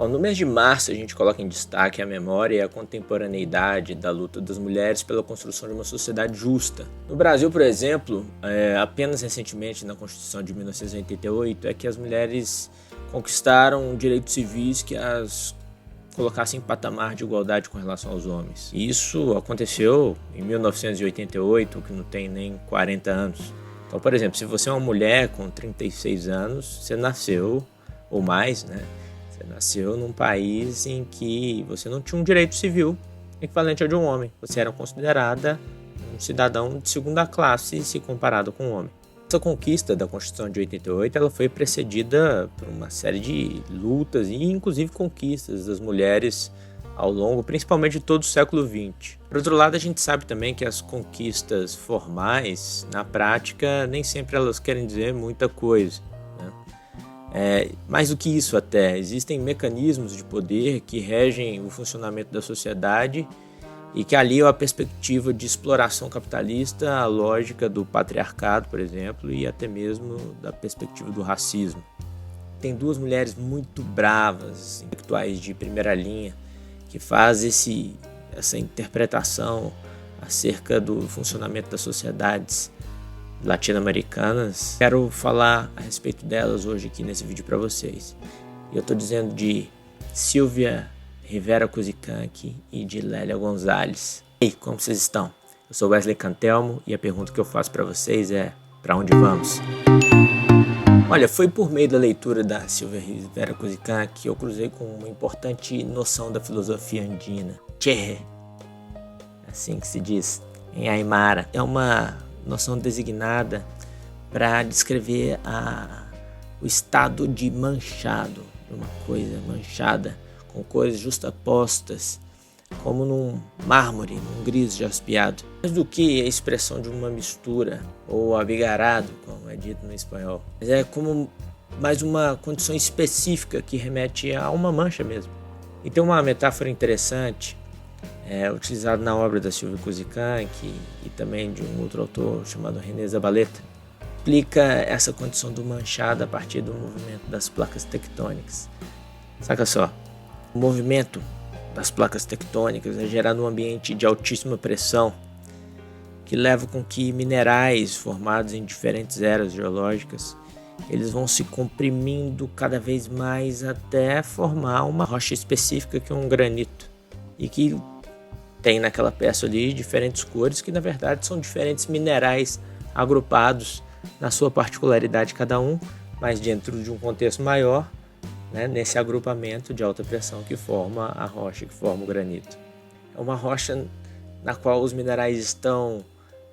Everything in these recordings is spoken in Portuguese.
Bom, no mês de março a gente coloca em destaque a memória e a contemporaneidade da luta das mulheres pela construção de uma sociedade justa. No Brasil, por exemplo, apenas recentemente na Constituição de 1988 é que as mulheres conquistaram direitos civis que as colocassem em patamar de igualdade com relação aos homens. E isso aconteceu em 1988, que não tem nem 40 anos. Então, por exemplo, se você é uma mulher com 36 anos, você nasceu, ou mais, né? Você nasceu num país em que você não tinha um direito civil equivalente ao de um homem. Você era considerada um cidadão de segunda classe se comparado com um homem. Essa conquista da Constituição de 88 ela foi precedida por uma série de lutas e inclusive conquistas das mulheres ao longo, principalmente de todo o século XX. Por outro lado, a gente sabe também que as conquistas formais, na prática, nem sempre elas querem dizer muita coisa. Mais do que isso até, existem mecanismos de poder que regem o funcionamento da sociedade e que aliam a perspectiva de exploração capitalista à lógica do patriarcado, por exemplo, e até mesmo da perspectiva do racismo. Tem duas mulheres muito bravas, intelectuais de primeira linha, que fazem essa interpretação acerca do funcionamento das sociedades latino-americanas. Quero falar a respeito delas hoje aqui nesse vídeo para vocês. Eu estou dizendo de Silvia Rivera Kuzikanki e de Lélia Gonzalez. E aí, como vocês estão? Eu sou Wesley Cantelmo e a pergunta que eu faço para vocês é: para onde vamos? Olha, foi por meio da leitura da Silvia Rivera Kuzikanki que eu cruzei com uma importante noção da filosofia andina. Tchê, assim que se diz em Aymara. É uma noção designada para descrever o estado de manchado, uma coisa manchada, com cores justapostas, como num mármore, num gris jaspeado. Mais do que a expressão de uma mistura, ou abigarado, como é dito no espanhol. Mas é como mais uma condição específica que remete a uma mancha mesmo. E tem uma metáfora interessante, utilizado na obra da Silvia Kuzikanki e também de um outro autor chamado René Zabaleta, explica essa condição do manchado a partir do movimento das placas tectônicas. Saca só, o movimento das placas tectônicas é gerado num ambiente de altíssima pressão que leva com que minerais formados em diferentes eras geológicas eles vão se comprimindo cada vez mais até formar uma rocha específica que é um granito e que tem naquela peça ali diferentes cores que na verdade são diferentes minerais agrupados na sua particularidade cada um, mas dentro de um contexto maior, né, nesse agrupamento de alta pressão que forma a rocha, que forma o granito. É uma rocha na qual os minerais estão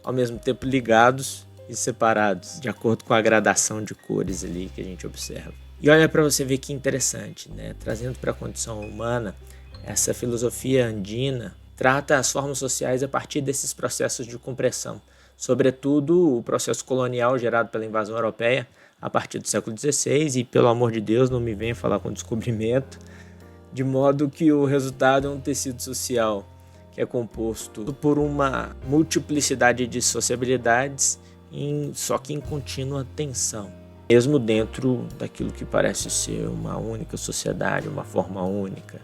ao mesmo tempo ligados e separados, de acordo com a gradação de cores ali que a gente observa. E olha para você ver que interessante, né? Trazendo para a condição humana, essa filosofia andina trata as formas sociais a partir desses processos de compressão, sobretudo o processo colonial gerado pela invasão europeia a partir do século XVI, e pelo amor de Deus não me venha falar com descobrimento, de modo que o resultado é um tecido social que é composto por uma multiplicidade de sociabilidades, só que em contínua tensão, mesmo dentro daquilo que parece ser uma única sociedade, uma forma única,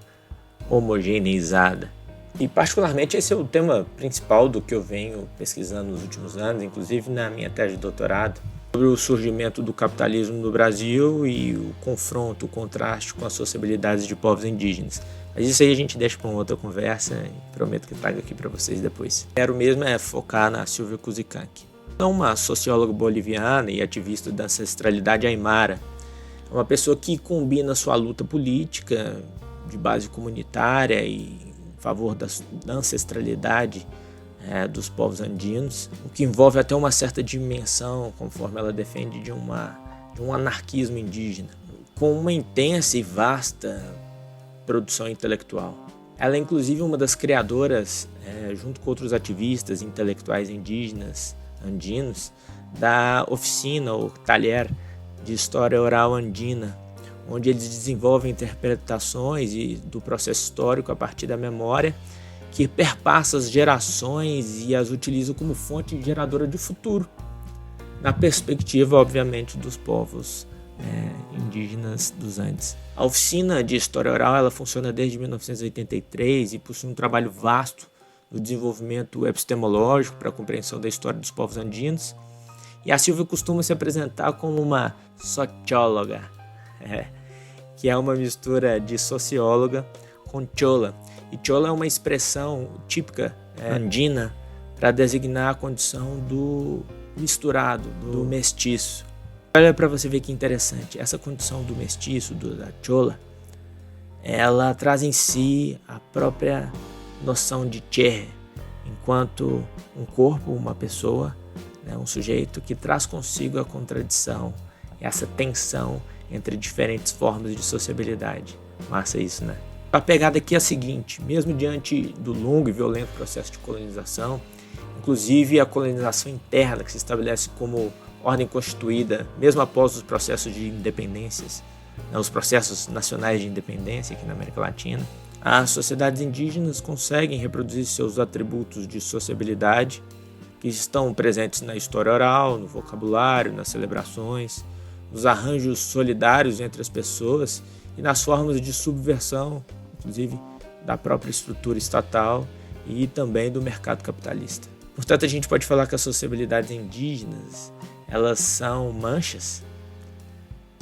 homogeneizada. E particularmente esse é o tema principal do que eu venho pesquisando nos últimos anos, inclusive na minha tese de doutorado, sobre o surgimento do capitalismo no Brasil e o confronto, o contraste com as sociabilidades de povos indígenas. Mas isso aí a gente deixa para uma outra conversa e prometo que trago aqui para vocês depois. Quero mesmo focar na Silvia Kuzikanki. É uma socióloga boliviana e ativista da ancestralidade aimara. É uma pessoa que combina sua luta política de base comunitária e favor da ancestralidade dos povos andinos, o que envolve até uma certa dimensão, conforme ela defende, de um anarquismo indígena, com uma intensa e vasta produção intelectual. Ela é inclusive uma das criadoras, junto com outros ativistas intelectuais indígenas andinos, da oficina ou talher de história oral andina, onde eles desenvolvem interpretações do processo histórico a partir da memória, que perpassa as gerações e as utiliza como fonte geradora de futuro, na perspectiva, obviamente, dos povos indígenas dos Andes. A oficina de História Oral ela funciona desde 1983 e possui um trabalho vasto no desenvolvimento epistemológico para a compreensão da história dos povos andinos. E a Silvia costuma se apresentar como uma socióloga, que é uma mistura de socióloga com chola. E chola é uma expressão típica andina para designar a condição do misturado, do mestiço. Olha para você ver que interessante, essa condição do mestiço, da chola, ela traz em si a própria noção de cherre, enquanto um corpo, uma pessoa, um sujeito que traz consigo a contradição, essa tensão entre diferentes formas de sociabilidade. Massa isso, né? A pegada aqui é a seguinte, mesmo diante do longo e violento processo de colonização, inclusive a colonização interna que se estabelece como ordem constituída, mesmo após os processos de independências, os processos nacionais de independência aqui na América Latina, as sociedades indígenas conseguem reproduzir seus atributos de sociabilidade que estão presentes na história oral, no vocabulário, nas celebrações, nos arranjos solidários entre as pessoas e nas formas de subversão, inclusive da própria estrutura estatal e também do mercado capitalista. Portanto, a gente pode falar que as sociabilidades indígenas elas são manchas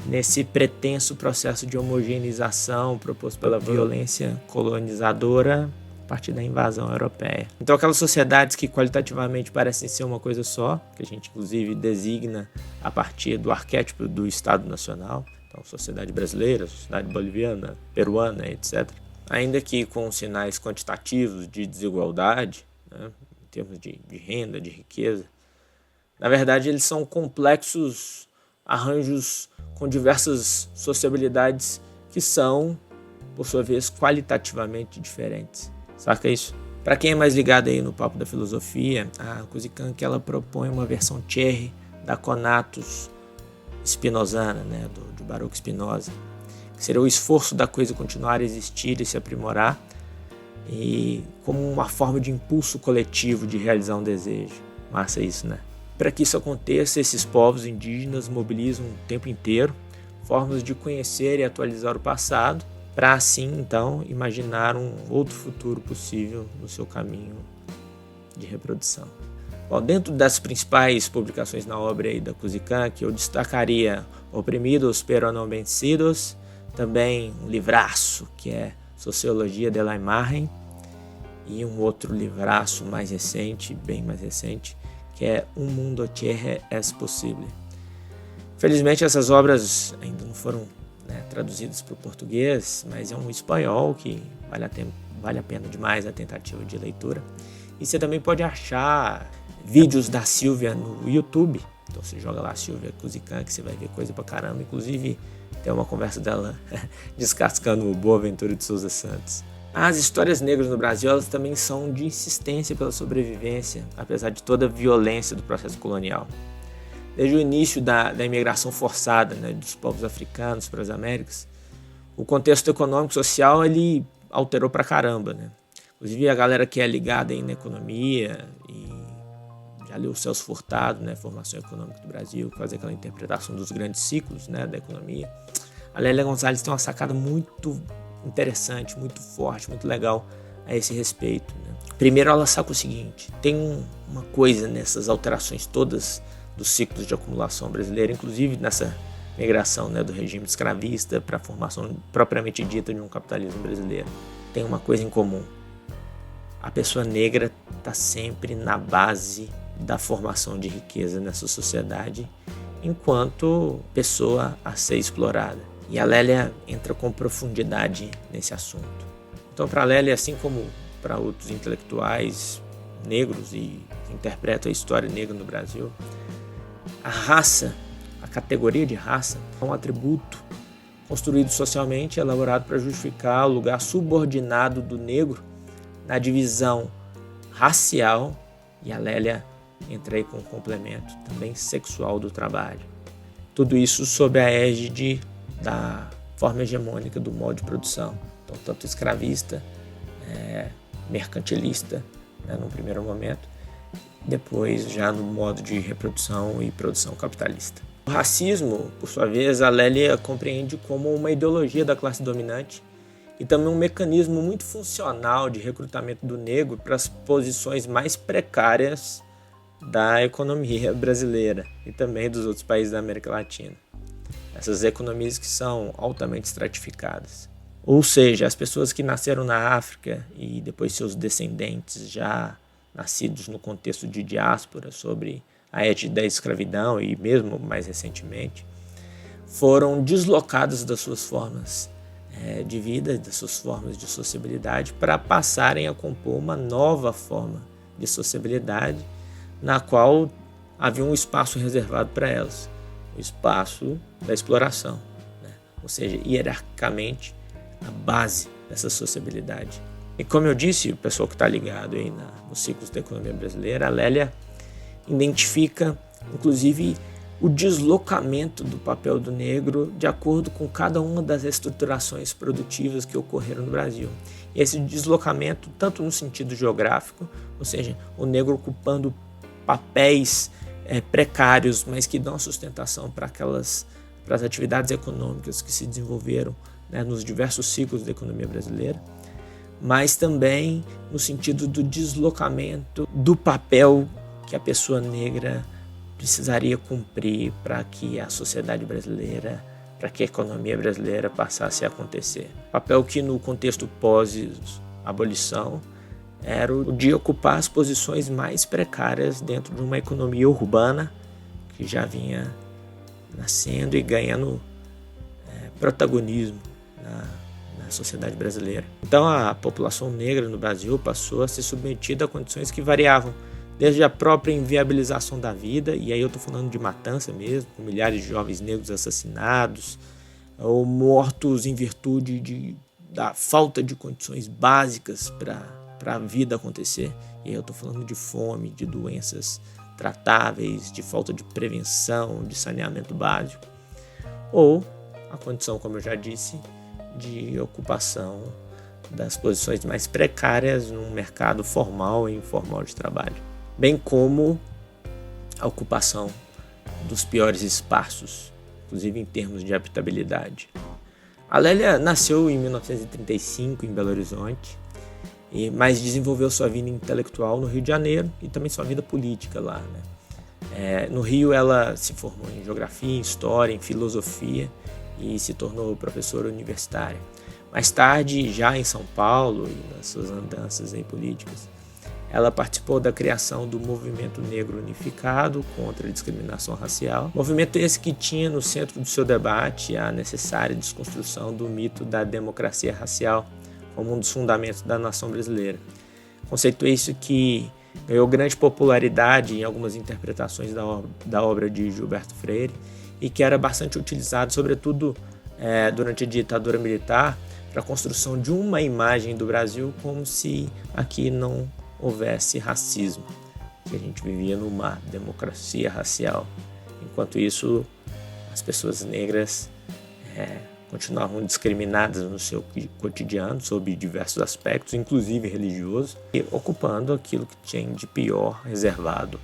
nesse pretenso processo de homogeneização proposto pela violência colonizadora a partir da invasão europeia. Então, aquelas sociedades que qualitativamente parecem ser uma coisa só, que a gente inclusive designa a partir do arquétipo do Estado Nacional, então sociedade brasileira, sociedade boliviana, peruana, etc., ainda que com sinais quantitativos de desigualdade, em termos de renda, de riqueza, na verdade, eles são complexos arranjos com diversas sociabilidades que são, por sua vez, qualitativamente diferentes. Saca isso? Para quem é mais ligado aí no papo da filosofia, a Kuzikank ela propõe uma versão cherry da conatus spinozana, de Baruch Spinoza, que seria o esforço da coisa continuar a existir e se aprimorar, e como uma forma de impulso coletivo de realizar um desejo. Massa isso, né? Para que isso aconteça, esses povos indígenas mobilizam o tempo inteiro formas de conhecer e atualizar o passado, para assim, então, imaginar um outro futuro possível no seu caminho de reprodução. Bom, dentro das principais publicações na obra aí da Kuzikank, eu destacaria Oprimidos pero não vencidos, também um livraço que é Sociologia de la Imagen, e um outro livraço mais recente, bem mais recente, que é Un mundo cherry es posible. Felizmente essas obras ainda não foram traduzidas para o português, mas é um espanhol que vale a pena demais a tentativa de leitura. E você também pode achar vídeos da Silvia no YouTube, então você joga lá Silvia Kuzikank, que você vai ver coisa pra caramba, inclusive tem uma conversa dela descascando o Boaventura de Souza Santos. As histórias negras no Brasil elas também são de insistência pela sobrevivência, apesar de toda a violência do processo colonial. Desde o início da imigração forçada dos povos africanos para as Américas, o contexto econômico e social ele alterou pra caramba. Inclusive a galera que é ligada aí na economia e já leu o Celso Furtado, Formação Econômica do Brasil, fazer aquela interpretação dos grandes ciclos da economia. A Lélia Gonzalez tem uma sacada muito interessante, muito forte, muito legal a esse respeito. Primeiro ela saca o seguinte, tem uma coisa nessas alterações todas dos ciclos de acumulação brasileira, inclusive nessa migração do regime escravista para a formação propriamente dita de um capitalismo brasileiro. Tem uma coisa em comum, a pessoa negra está sempre na base da formação de riqueza nessa sociedade, enquanto pessoa a ser explorada. E a Lélia entra com profundidade nesse assunto. Então, para a Lélia, assim como para outros intelectuais negros e que interpretam a história negra no Brasil, a raça, a categoria de raça, é um atributo construído socialmente, elaborado para justificar o lugar subordinado do negro na divisão racial, e a Lélia entra aí com um complemento também sexual do trabalho. Tudo isso sob a égide da forma hegemônica do modo de produção, então tanto escravista, mercantilista, no primeiro momento, depois já no modo de reprodução e produção capitalista. O racismo, por sua vez, a Lélia compreende como uma ideologia da classe dominante e também um mecanismo muito funcional de recrutamento do negro para as posições mais precárias da economia brasileira e também dos outros países da América Latina. Essas economias que são altamente estratificadas. Ou seja, as pessoas que nasceram na África e depois seus descendentes já nascidos no contexto de diáspora sobre a ética da escravidão e mesmo mais recentemente, foram deslocados das suas formas de vida, das suas formas de sociabilidade para passarem a compor uma nova forma de sociabilidade na qual havia um espaço reservado para elas, o espaço da exploração, né? Ou seja, hierarquicamente, a base dessa sociabilidade. E como eu disse, o pessoal que está ligado aí nos ciclos da economia brasileira, a Lélia identifica, inclusive, o deslocamento do papel do negro de acordo com cada uma das estruturações produtivas que ocorreram no Brasil. E esse deslocamento, tanto no sentido geográfico, ou seja, o negro ocupando papéis precários, mas que dão sustentação para as atividades econômicas que se desenvolveram, né, nos diversos ciclos da economia brasileira, mas também no sentido do deslocamento do papel que a pessoa negra precisaria cumprir para que a sociedade brasileira, para que a economia brasileira passasse a acontecer. Papel que no contexto pós-abolição era o de ocupar as posições mais precárias dentro de uma economia urbana que já vinha nascendo e ganhando protagonismo na sociedade brasileira. Então a população negra no Brasil passou a ser submetida a condições que variavam, desde a própria inviabilização da vida, e aí eu estou falando de matança mesmo, com milhares de jovens negros assassinados, ou mortos em virtude da falta de condições básicas para a vida acontecer. E aí eu estou falando de fome, de doenças tratáveis, de falta de prevenção, de saneamento básico, ou a condição, como eu já disse, de ocupação das posições mais precárias num mercado formal e informal de trabalho, bem como a ocupação dos piores espaços, inclusive em termos de habitabilidade. A Lélia nasceu em 1935 em Belo Horizonte, mas desenvolveu sua vida intelectual no Rio de Janeiro e também sua vida política lá, né? No Rio ela se formou em geografia, em história, em filosofia e se tornou professora universitária. Mais tarde, já em São Paulo e nas suas andanças políticas, ela participou da criação do Movimento Negro Unificado contra a discriminação racial. Movimento esse que tinha no centro do seu debate a necessária desconstrução do mito da democracia racial como um dos fundamentos da nação brasileira. Conceito esse que ganhou grande popularidade em algumas interpretações da obra de Gilberto Freire e que era bastante utilizado, sobretudo durante a ditadura militar, para a construção de uma imagem do Brasil como se aqui não houvesse racismo, que a gente vivia numa democracia racial. Enquanto isso, as pessoas negras continuavam discriminadas no seu cotidiano, sob diversos aspectos, inclusive religioso, e ocupando aquilo que tinha de pior reservado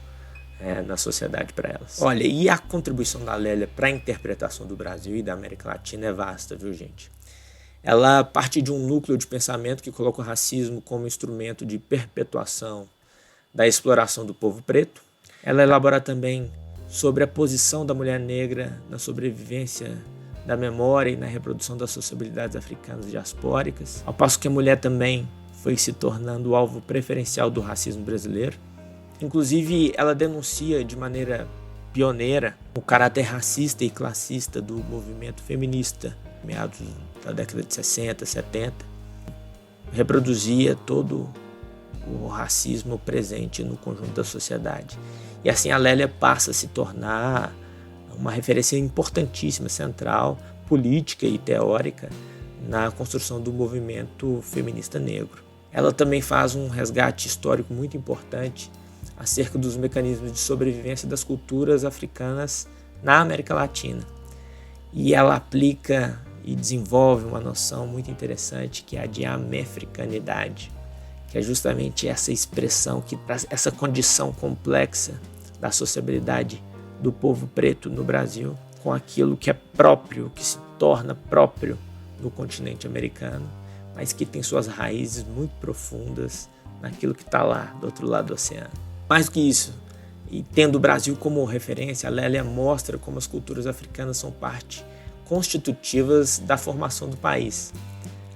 na sociedade para elas. Olha, e a contribuição da Lélia para a interpretação do Brasil e da América Latina é vasta, viu, gente? Ela parte de um núcleo de pensamento que coloca o racismo como instrumento de perpetuação da exploração do povo preto. Ela elabora também sobre a posição da mulher negra na sobrevivência da memória e na reprodução das sociabilidades africanas diaspóricas, ao passo que a mulher também foi se tornando o alvo preferencial do racismo brasileiro. Inclusive, ela denuncia de maneira pioneira o caráter racista e classista do movimento feminista, meados da década de 60, 70, reproduzia todo o racismo presente no conjunto da sociedade. E assim a Lélia passa a se tornar uma referência importantíssima, central, política e teórica na construção do movimento feminista negro. Ela também faz um resgate histórico muito importante acerca dos mecanismos de sobrevivência das culturas africanas na América Latina. E ela aplica e desenvolve uma noção muito interessante que é a de amefricanidade, que é justamente essa expressão, essa condição complexa da sociabilidade do povo preto no Brasil com aquilo que é próprio, que se torna próprio no continente americano, mas que tem suas raízes muito profundas naquilo que está lá, do outro lado do oceano. Mais do que isso, e tendo o Brasil como referência, a Lélia mostra como as culturas africanas são parte constitutivas da formação do país,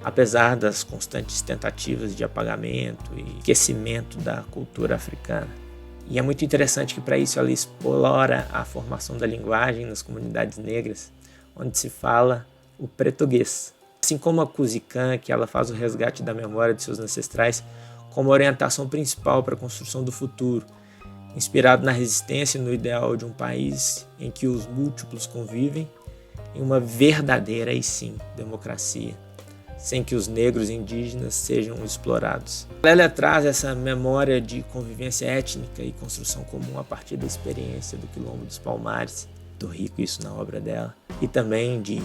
apesar das constantes tentativas de apagamento e esquecimento da cultura africana. E é muito interessante que para isso ela explora a formação da linguagem nas comunidades negras, onde se fala o português. Assim como a Kuzikan, que ela faz o resgate da memória de seus ancestrais como orientação principal para a construção do futuro, inspirado na resistência e no ideal de um país em que os múltiplos convivem em uma verdadeira, e sim, democracia, sem que os negros e indígenas sejam explorados. Lélia traz essa memória de convivência étnica e construção comum a partir da experiência do Quilombo dos Palmares, muito rico isso na obra dela, e também de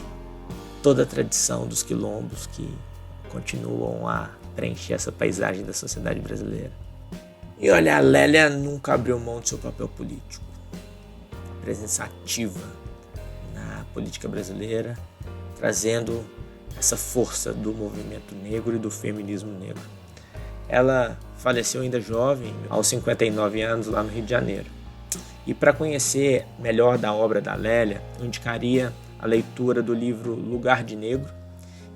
toda a tradição dos quilombos que continuam a preencher essa paisagem da sociedade brasileira. E olha, a Lélia nunca abriu mão do seu papel político, presença ativa na política brasileira, trazendo essa força do movimento negro e do feminismo negro. Ela faleceu ainda jovem, aos 59 anos, lá no Rio de Janeiro. E para conhecer melhor da obra da Lélia, eu indicaria a leitura do livro Lugar de Negro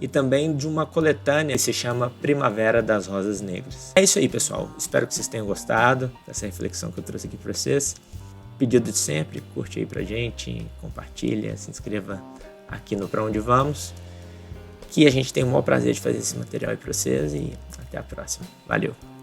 e também de uma coletânea que se chama Primavera das Rosas Negras. É isso aí, pessoal. Espero que vocês tenham gostado dessa reflexão que eu trouxe aqui para vocês. Pedido de sempre, curte aí pra gente, compartilha, se inscreva aqui no Pra Onde Vamos, que a gente tem o maior prazer de fazer esse material aí para vocês, e até a próxima. Valeu!